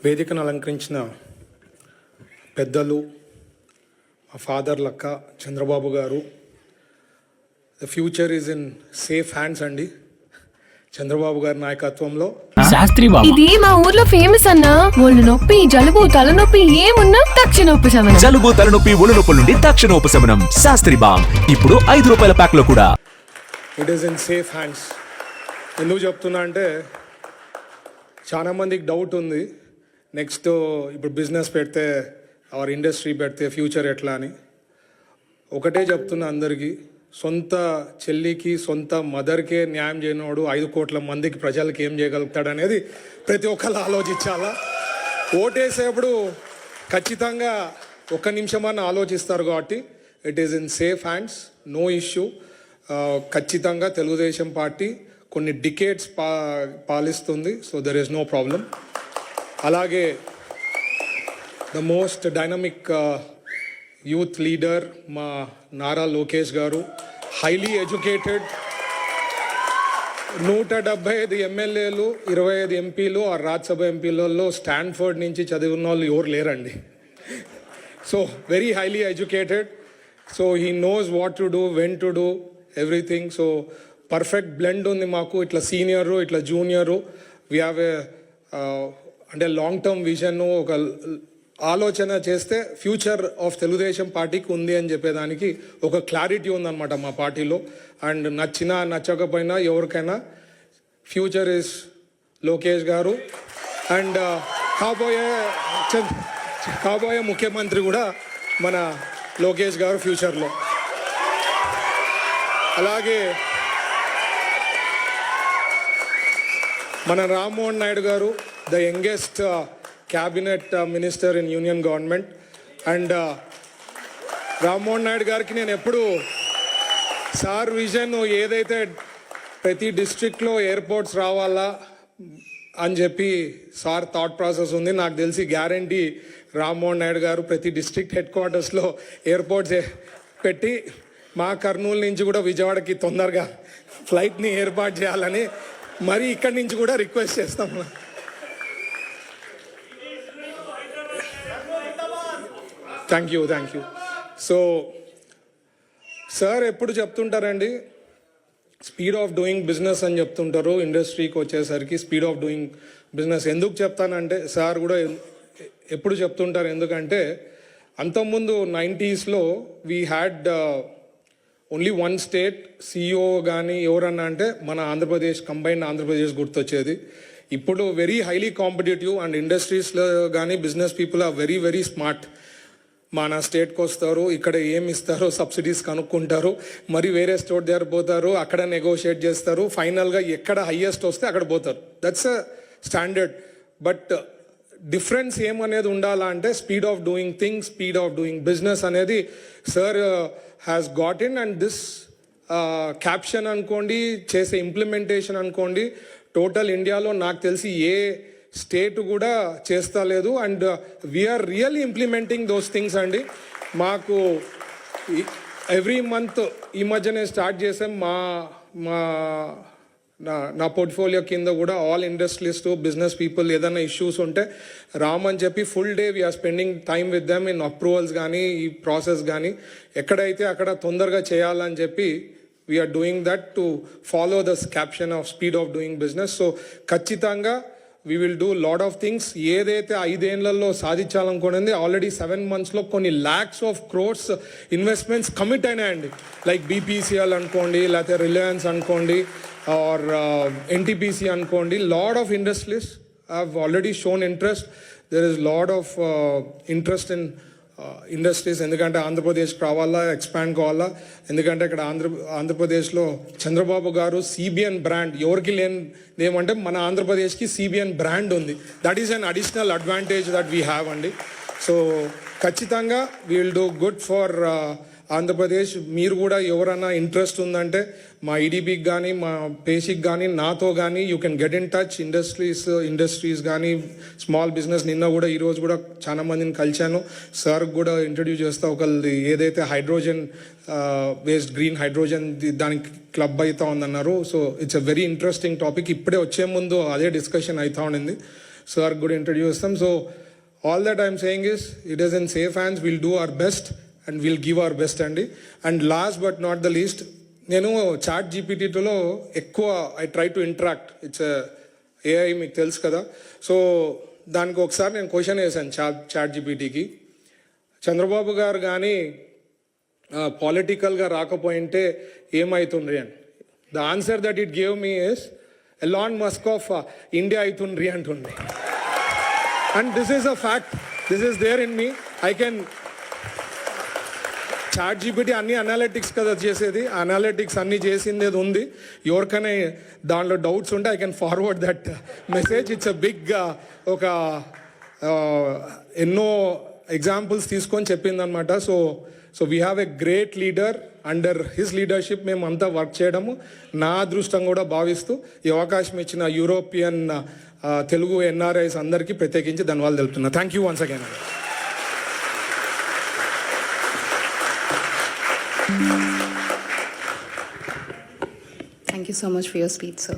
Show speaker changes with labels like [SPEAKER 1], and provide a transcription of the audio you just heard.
[SPEAKER 1] వేదికను అలంకరించిన పెద్దలు, మా ఫాదర్ లక్క చంద్రబాబు గారు, the future is in safe hands అండి. చంద్రబాబు గారి నాయకత్వంలో
[SPEAKER 2] శాస్త్రి బాబు
[SPEAKER 3] ఇది మా ఊర్లో ఫేమస్ అన్న. ఒళ్ళు నొప్పి, జలుబు, తలనొప్పి ఏమున్నా తక్షణ ఉపశమనం.
[SPEAKER 2] జలుబు, తలనొప్పి, ఒళ్ళు నొప్పుల నుండి తక్షణ ఉపశమనం. శాస్త్రి బామ్ ఇప్పుడు ₹5 ప్యాక్ లో కూడా.
[SPEAKER 1] It is in safe hands. ఎందుకు చెప్తున్నా అంటే చాలా మందికి డౌట్ ఉంది, నెక్స్ట్ ఇప్పుడు బిజినెస్ పెడితే ఆర్ ఇండస్ట్రీ పెడితే ఫ్యూచర్ ఎట్లా అని. ఒకటే చెప్తున్నా అందరికీ, సొంత చెల్లికి సొంత మదర్కే న్యాయం చేయనోడు 5 కోట్ల మందికి ప్రజలకి ఏం చేయగలుగుతాడు అనేది ప్రతి ఒక్కరు ఆలోచించాలా. ఓటేసేప్పుడు ఖచ్చితంగా 1 నిమిషమన్నా ఆలోచిస్తారు కాబట్టి it is in safe hands, no issue. ఖచ్చితంగా తెలుగుదేశం పార్టీ కొన్ని డికేట్స్ పాలిస్తుంది, so there is no problem. అలాగే the most dynamic youth leader మా నారా లోకేష్ గారు, హైలీ ఎడ్యుకేటెడ్, 175 ఎమ్మెల్యేలు, 25 ఎంపీలు ఆ రాజ్యసభ ఎంపీలలో స్టాన్ఫర్డ్ నుంచి చదివిన వాళ్ళు ఎవరు లేరండి. So very highly educated, so he knows what to do, when to do everything. So perfect blend ఉంది మాకు, ఇట్లా సీనియరు ఇట్లా జూనియరు. వీ హ్యావ్ ఏ అంటే లాంగ్ టర్మ్ విజన్, ఒక ఆలోచన చేస్తే ఫ్యూచర్ ఆఫ్ తెలుగుదేశం పార్టీకి ఉంది అని చెప్పేదానికి ఒక క్లారిటీ ఉందన్నమాట మా పార్టీలో. అండ్ నచ్చినా నచ్చకపోయినా ఎవరికైనా ఫ్యూచర్ ఇస్ లోకేష్ గారు. అండ్ కాబోయే ముఖ్యమంత్రి కూడా మన లోకేష్ గారు ఫ్యూచర్లో. అలాగే మన రామ్మోహన్ నాయుడు గారు, the youngest cabinet minister in union government. And Rammohan Naidu గారికి నేను ఎప్పుడు సార్ విజన్ ఏదైతే ప్రతి డిస్ట్రిక్ట్లో ఎయిర్పోర్ట్స్ రావాలా అని చెప్పి సార్ థాట్ ప్రాసెస్ ఉంది. నాకు తెలిసి గ్యారంటీ రామ్మోహన్ నాయుడు గారు ప్రతి డిస్ట్రిక్ట్ హెడ్ క్వార్టర్స్లో ఎయిర్పోర్ట్స్ పెట్టి మా కర్నూలు నుంచి కూడా విజయవాడకి తొందరగా ఫ్లైట్ని ఏర్పాటు చేయాలని మరి ఇక్కడి నుంచి కూడా రిక్వెస్ట్ చేస్తాం. Thank you. సో సార్ ఎప్పుడు చెప్తుంటారండి, స్పీడ్ ఆఫ్ డూయింగ్ బిజినెస్ అని చెప్తుంటారు. ఇండస్ట్రీకి వచ్చేసరికి స్పీడ్ ఆఫ్ డూయింగ్ బిజినెస్ ఎందుకు చెప్తానంటే సార్ కూడా ఎప్పుడు చెప్తుంటారు, ఎందుకంటే అంతకుముందు 90sలో we had only 1 state CEO కానీ ఎవరన్నా అంటే మన ఆంధ్రప్రదేశ్, కంబైన్డ్ ఆంధ్రప్రదేశ్ గుర్తొచ్చేది. ఇప్పుడు వెరీ హైలీ కాంపిటేటివ్ అండ్ ఇండస్ట్రీస్లో కానీ business people are very very smart. మన స్టేట్కి వస్తారు, ఇక్కడ ఏమి ఇస్తారో సబ్సిడీస్ కనుక్కుంటారు, మరి వేరే స్టేట్ దగ్గర పోతారు, అక్కడ నెగోషియేట్ చేస్తారు, ఫైనల్గా ఎక్కడ హైయెస్ట్ వస్తే అక్కడ పోతారు. That's a standard. But difference ఏమనేది ఉండాలా అంటే speed of doing things, speed of doing business అనేది sir has got in. And this caption అనుకోండి, చేసే ఇంప్లిమెంటేషన్ అనుకోండి, టోటల్ ఇండియాలో నాకు తెలిసి ఏ స్టేట్ కూడా చేస్తా లేదు. And we are really implementing those things అండి. మాకు ఎవ్రీ మంత్ ఈ మధ్యనే స్టార్ట్ చేసాం, నా పోర్ట్ఫోలియో కింద కూడా ఆల్ ఇండస్ట్రియలిస్ట్ బిజినెస్ పీపుల్ ఏదైనా ఇష్యూస్ ఉంటే రామని చెప్పి full day we are spending time with them in approvals కానీ ఈ ప్రాసెస్ కానీ ఎక్కడైతే అక్కడ తొందరగా చేయాలని చెప్పి we are doing that to follow the caption of speed of doing business. So ఖచ్చితంగా we will do lot of things. ఏదైతే 5 ఏళ్లలో సాధించాలనుకునేది ఆల్రెడీ 7 monthsలో కొన్ని lakhs of crores investments commit అయినాయండి. లైక్ BPCL అనుకోండి, లేకపోతే రిలయన్స్ అనుకోండి, ఆర్ NTPC అనుకోండి. Lot of industries have already shown interest. There is lot of interest in industries. ఎందుకంటే ఆంధ్రప్రదేశ్కి రావాలా, ఎక్స్పాండ్ కావాలా. ఎందుకంటే ఇక్కడ ఆంధ్రప్రదేశ్లో చంద్రబాబు గారు CBN బ్రాండ్ ఎవరికి లేని ఏమంటే మన ఆంధ్రప్రదేశ్కి CBN బ్రాండ్ ఉంది. That is an additional advantage that we have అండి. సో ఖచ్చితంగా we will do good for Andhra Pradesh. మీరు కూడా ఎవరైనా ఇంట్రెస్ట్ ఉందంటే మా ఈడీబీకి కానీ మా పేషికి కానీ నాతో కానీ you can get in touch. Industries కానీ స్మాల్ బిజినెస్. నిన్న కూడా ఈరోజు కూడా చాలా మందిని కలిశాను. సార్కి కూడా ఇంట్రడ్యూస్ చేస్తా. ఒకళ్ళది ఏదైతే హైడ్రోజన్ వేస్ట్, గ్రీన్ హైడ్రోజన్ దానికి క్లబ్ అవుతా ఉందన్నారు. So it's a very interesting topic. ఇప్పుడే వచ్చే ముందు అదే డిస్కషన్ అవుతా ఉండింది. సార్ కూడా ఇంట్రడ్యూస్ చేస్తాం. So all that I'm saying is it is in safe hands. Will do our best and will give our best అండి. And last but not the least, నేను చాట్ జీపీటీలో ఎక్కువ I try to interact. It's AI, మీకు తెలుసు కదా. So దానికి ఒకసారి నేను క్వశ్చన్ వేసాను చాట్ జీపీటీకి, చంద్రబాబు గారు కానీ పాలిటికల్గా రాకపోయింటే ఏమవుతుండ్రి అని. The answer that it gave me is Elon Musk of India అవుతుండ్రి అంటుండ్రి. And this is a fact, this is there in me. I can ChatGPT అన్ని అనాలిటిక్స్ కదా చేసేది, అనాలిటిక్స్ అన్ని చేసింది ఏది ఉంది. ఎవరికైనా దాంట్లో డౌట్స్ ఉంటే I can forward that message. It's a big ఒక ఎన్నో ఎగ్జాంపుల్స్ తీసుకొని చెప్పిందనమాట. So we have a great leader. Under his leadership మేము అంతా వర్క్ చేయడము నా అదృష్టం కూడా భావిస్తూ ఈ అవకాశం ఇచ్చిన యూరోపియన్ తెలుగు ఎన్ఆర్ఐస్ అందరికీ ప్రత్యేకించి ధన్యవాదాలు తెలుపుతున్నా. Thank you once again.
[SPEAKER 4] Thank you so much for your speech, sir.